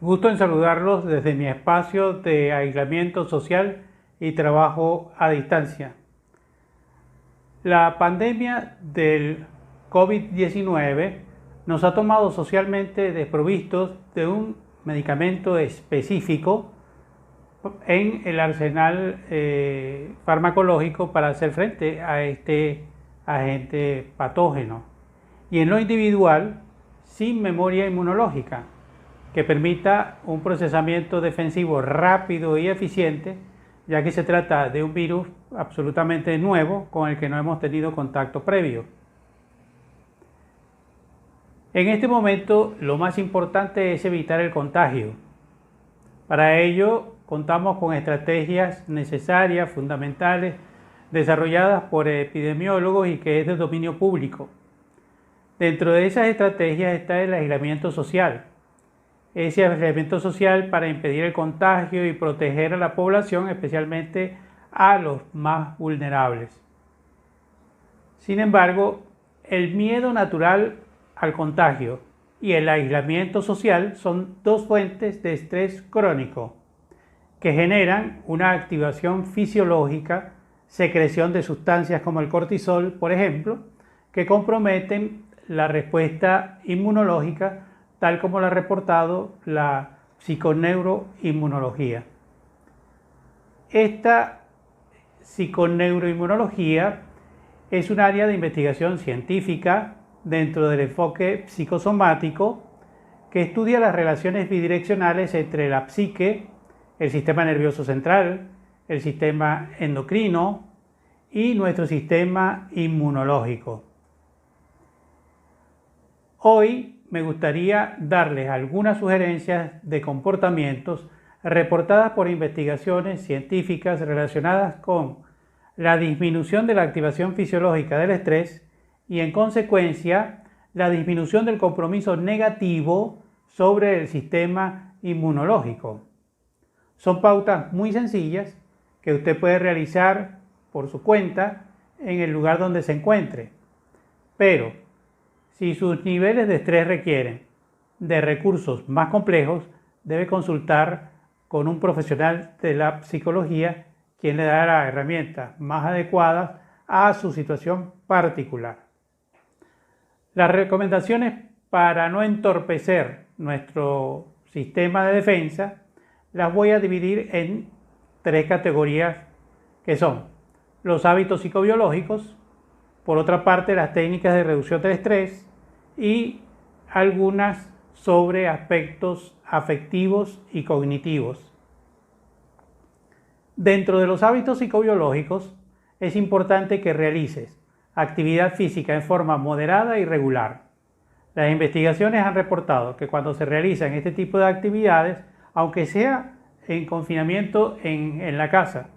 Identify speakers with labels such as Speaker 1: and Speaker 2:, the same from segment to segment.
Speaker 1: Gusto en saludarlos desde mi espacio de aislamiento social y trabajo a distancia. La pandemia del COVID-19 nos ha tomado socialmente desprovistos de un medicamento específico en el arsenal farmacológico para hacer frente a este agente patógeno. Y en lo individual, sin memoria inmunológica que permita un procesamiento defensivo rápido y eficiente, ya que se trata de un virus absolutamente nuevo con el que no hemos tenido contacto previo. En este momento, lo más importante es evitar el contagio. Para ello, contamos con estrategias necesarias, fundamentales, desarrolladas por epidemiólogos y que es de dominio público. Dentro de esas estrategias está el aislamiento social. Ese aislamiento social para impedir el contagio y proteger a la población, especialmente a los más vulnerables. Sin embargo, el miedo natural al contagio y el aislamiento social son dos fuentes de estrés crónico que generan una activación fisiológica, secreción de sustancias como el cortisol, por ejemplo, que comprometen la respuesta inmunológica tal como lo ha reportado la psiconeuroinmunología. Esta psiconeuroinmunología es un área de investigación científica dentro del enfoque psicosomático que estudia las relaciones bidireccionales entre la psique, el sistema nervioso central, el sistema endocrino y nuestro sistema inmunológico. Hoy me gustaría darles algunas sugerencias de comportamientos reportadas por investigaciones científicas relacionadas con la disminución de la activación fisiológica del estrés y, en consecuencia, la disminución del compromiso negativo sobre el sistema inmunológico. Son pautas muy sencillas que usted puede realizar por su cuenta en el lugar donde se encuentre. Pero si sus niveles de estrés requieren de recursos más complejos, debe consultar con un profesional de la psicología, quien le dará herramientas más adecuadas a su situación particular. Las recomendaciones para no entorpecer nuestro sistema de defensa las voy a dividir en tres categorías, que son los hábitos psicobiológicos, por otra parte las técnicas de reducción del estrés y algunas sobre aspectos afectivos y cognitivos. Dentro de los hábitos psicobiológicos es importante que realices actividad física en forma moderada y regular. Las investigaciones han reportado que cuando se realizan este tipo de actividades, aunque sea en confinamiento en la casa,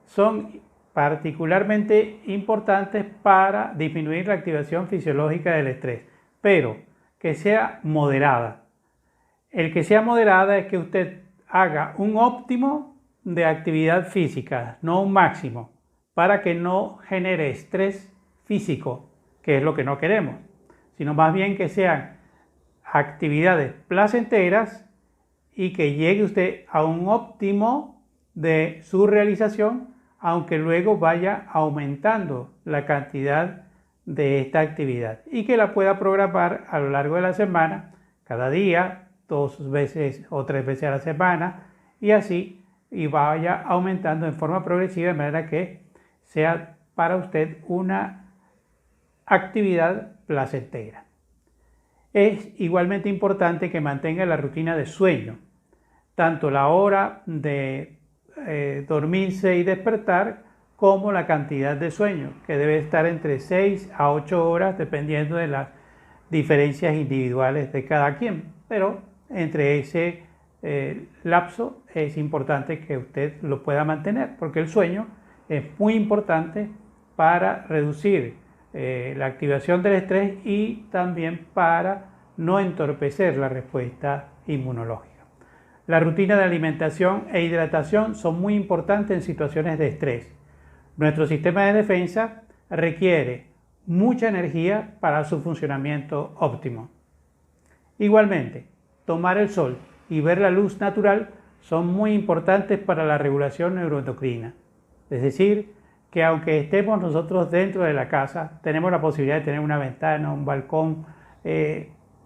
Speaker 1: son particularmente importantes para disminuir la activación fisiológica del estrés, pero que sea moderada. El que sea moderada es que usted haga un óptimo de actividad física, no un máximo, para que no genere estrés físico, que es lo que no queremos, sino más bien que sean actividades placenteras y que llegue usted a un óptimo de su realización, aunque luego vaya aumentando la cantidad de esta actividad y que la pueda programar a lo largo de la semana, cada día, 2 veces o 3 veces a la semana, y así, y vaya aumentando en forma progresiva de manera que sea para usted una actividad placentera. Es igualmente importante que mantenga la rutina de sueño, tanto la hora de dormirse y despertar como la cantidad de sueño, que debe estar entre 6 a 8 horas dependiendo de las diferencias individuales de cada quien, pero entre ese lapso es importante que usted lo pueda mantener, porque el sueño es muy importante para reducir la activación del estrés y también para no entorpecer la respuesta inmunológica. La rutina de alimentación e hidratación son muy importantes en situaciones de estrés. Nuestro sistema de defensa requiere mucha energía para su funcionamiento óptimo. Igualmente, tomar el sol y ver la luz natural son muy importantes para la regulación neuroendocrina. Es decir, que aunque estemos nosotros dentro de la casa, tenemos la posibilidad de tener una ventana, un balcón,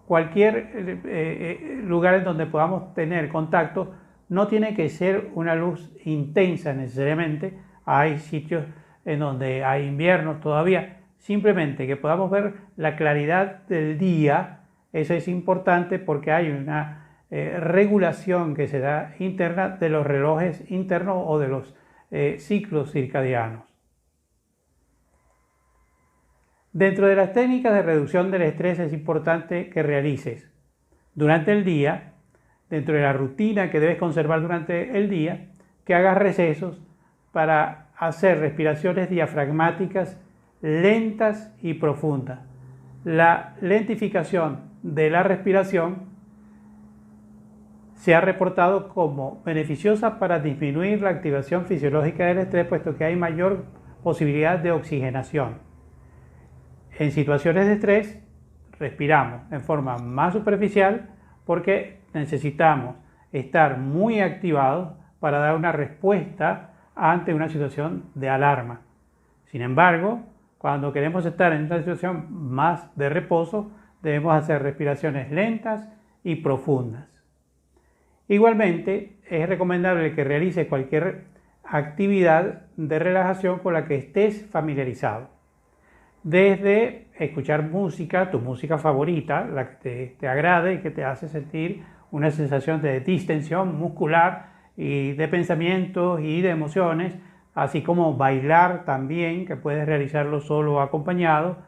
Speaker 1: cualquier lugar en donde podamos tener contacto. No tiene que ser una luz intensa necesariamente. Hay sitios en donde hay inviernos todavía. Simplemente que podamos ver la claridad del día. Eso es importante porque hay una regulación que se da interna de los relojes internos o de los ciclos circadianos. Dentro de las técnicas de reducción del estrés es importante que realices durante el día, dentro de la rutina que debes conservar durante el día, que hagas recesos para hacer respiraciones diafragmáticas lentas y profundas. La lentificación de la respiración se ha reportado como beneficiosa para disminuir la activación fisiológica del estrés, puesto que hay mayor posibilidad de oxigenación. En situaciones de estrés, respiramos en forma más superficial porque necesitamos estar muy activados para dar una respuesta ante una situación de alarma. Sin embargo, cuando queremos estar en una situación más de reposo, debemos hacer respiraciones lentas y profundas. Igualmente, es recomendable que realices cualquier actividad de relajación con la que estés familiarizado. Desde escuchar música, tu música favorita, la que te agrade y que te hace sentir una sensación de distensión muscular y de pensamientos y de emociones, así como bailar también, que puedes realizarlo solo o acompañado,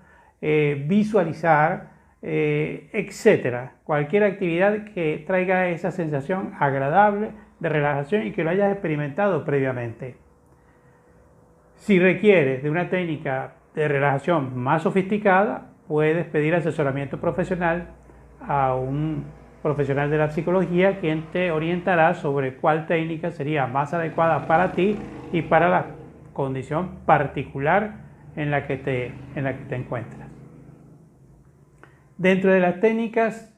Speaker 1: visualizar, etcétera. Cualquier actividad que traiga esa sensación agradable de relajación y que lo hayas experimentado previamente. Si requieres de una técnica de relajación más sofisticada, puedes pedir asesoramiento profesional a un profesional de la psicología, quien te orientará sobre cuál técnica sería más adecuada para ti y para la condición particular en la que te encuentras. Dentro de las técnicas,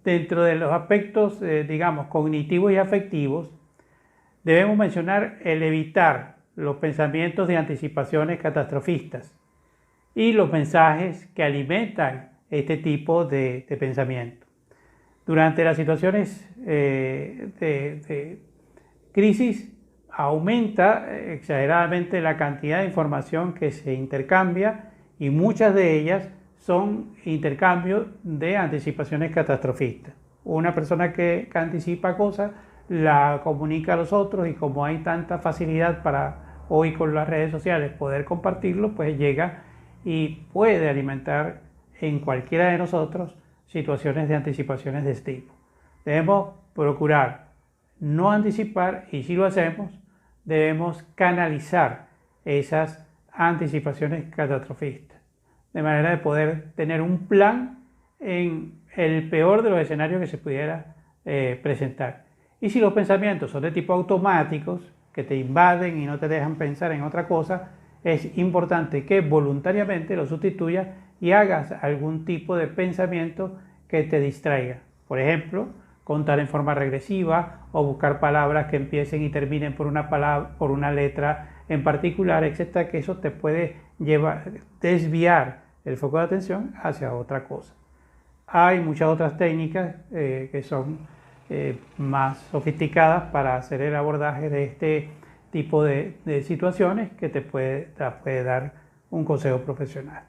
Speaker 1: dentro de los aspectos, digamos, cognitivos y afectivos, debemos mencionar el evitar los pensamientos de anticipaciones catastrofistas y los mensajes que alimentan este tipo de pensamiento. Durante las situaciones de crisis aumenta exageradamente la cantidad de información que se intercambia y muchas de ellas son intercambios de anticipaciones catastrofistas. Una persona que anticipa cosas la comunica a los otros, y como hay tanta facilidad para hoy con las redes sociales poder compartirlo, pues llega y puede alimentar en cualquiera de nosotros situaciones de anticipaciones de este tipo. Debemos procurar no anticipar, y si lo hacemos, debemos canalizar esas anticipaciones catastrofistas, de manera de poder tener un plan en el peor de los escenarios que se pudiera presentar. Y si los pensamientos son de tipo automáticos, que te invaden y no te dejan pensar en otra cosa, es importante que voluntariamente lo sustituyas y hagas algún tipo de pensamiento que te distraiga. Por ejemplo, contar en forma regresiva o buscar palabras que empiecen y terminen por una letra en particular, etcétera, que eso te puede desviar el foco de atención hacia otra cosa. Hay muchas otras técnicas que son más sofisticadas para hacer el abordaje de este tipo de situaciones que te puede dar un consejo profesional.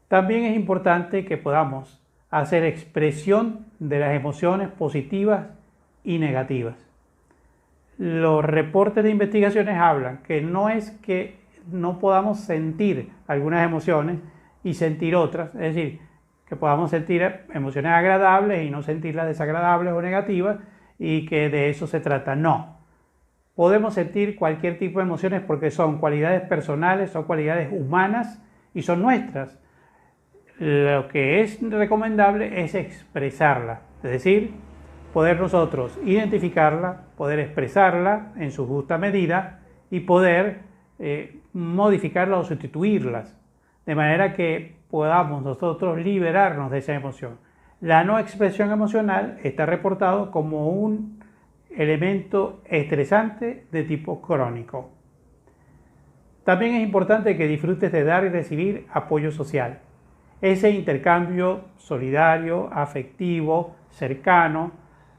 Speaker 1: También es importante que podamos hacer expresión de las emociones positivas y negativas. Los reportes de investigaciones hablan que no es que no podamos sentir algunas emociones y sentir otras, es decir, que podamos sentir emociones agradables y no sentirlas desagradables o negativas, y que de eso se trata. No. Podemos sentir cualquier tipo de emociones porque son cualidades personales, son cualidades humanas y son nuestras. Lo que es recomendable es expresarla, es decir, poder nosotros identificarla, poder expresarla en su justa medida y poder modificarla o sustituirlas, de manera que podamos nosotros liberarnos de esa emoción. La no expresión emocional está reportado como un elemento estresante de tipo crónico. También es importante que disfrutes de dar y recibir apoyo social. Ese intercambio solidario, afectivo, cercano,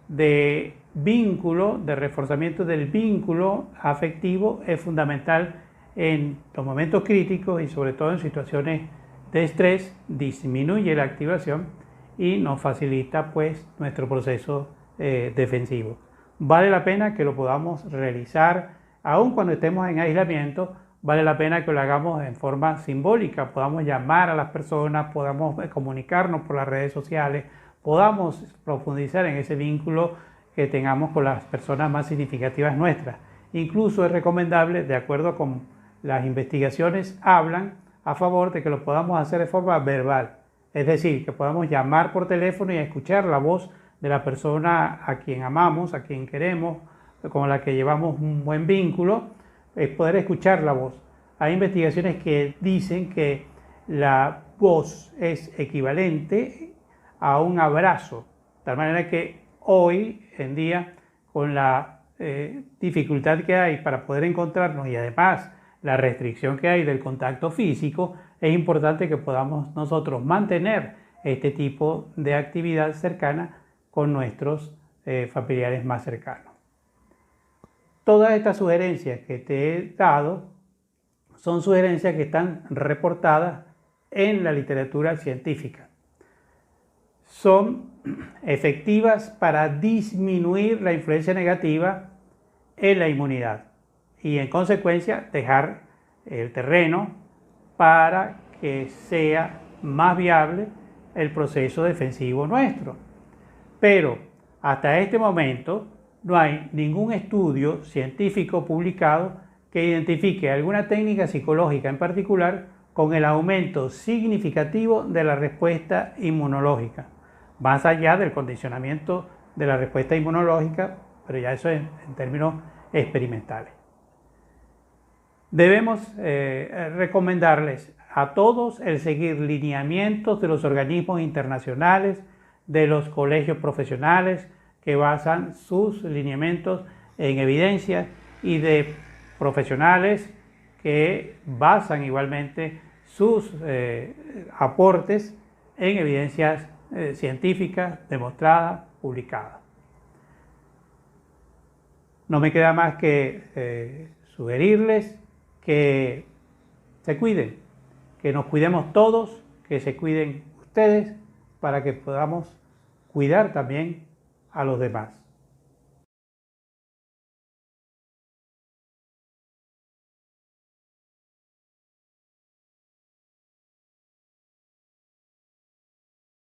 Speaker 1: de vínculo, de reforzamiento del vínculo afectivo es fundamental en los momentos críticos y sobre todo en situaciones de estrés, disminuye la activación y nos facilita pues nuestro proceso defensivo. Vale la pena que lo podamos realizar aun cuando estemos en aislamiento. Vale la pena que lo hagamos en forma simbólica, podamos llamar a las personas, podamos comunicarnos por las redes sociales, podamos profundizar en ese vínculo que tengamos con las personas más significativas nuestras. Incluso es recomendable, de acuerdo con las investigaciones, hablan a favor de que lo podamos hacer de forma verbal, es decir, que podamos llamar por teléfono y escuchar la voz de la persona a quien amamos, a quien queremos, con la que llevamos un buen vínculo, es poder escuchar la voz. Hay investigaciones que dicen que la voz es equivalente a un abrazo, de tal manera que hoy en día, con la dificultad que hay para poder encontrarnos y además la restricción que hay del contacto físico, es importante que podamos nosotros mantener este tipo de actividad cercana con nuestros familiares más cercanos. Todas estas sugerencias que te he dado son sugerencias que están reportadas en la literatura científica. Son efectivas para disminuir la influencia negativa en la inmunidad y en consecuencia dejar el terreno para que sea más viable el proceso defensivo nuestro. Pero hasta este momento no hay ningún estudio científico publicado que identifique alguna técnica psicológica en particular con el aumento significativo de la respuesta inmunológica, más allá del condicionamiento de la respuesta inmunológica, pero ya eso es en términos experimentales. Debemos recomendarles a todos el seguir lineamientos de los organismos internacionales, de los colegios profesionales, que basan sus lineamientos en evidencias y de profesionales que basan igualmente sus aportes en evidencias científicas demostradas, publicadas. No me queda más que sugerirles que se cuiden, que nos cuidemos todos, que se cuiden ustedes para que podamos cuidar también a los demás.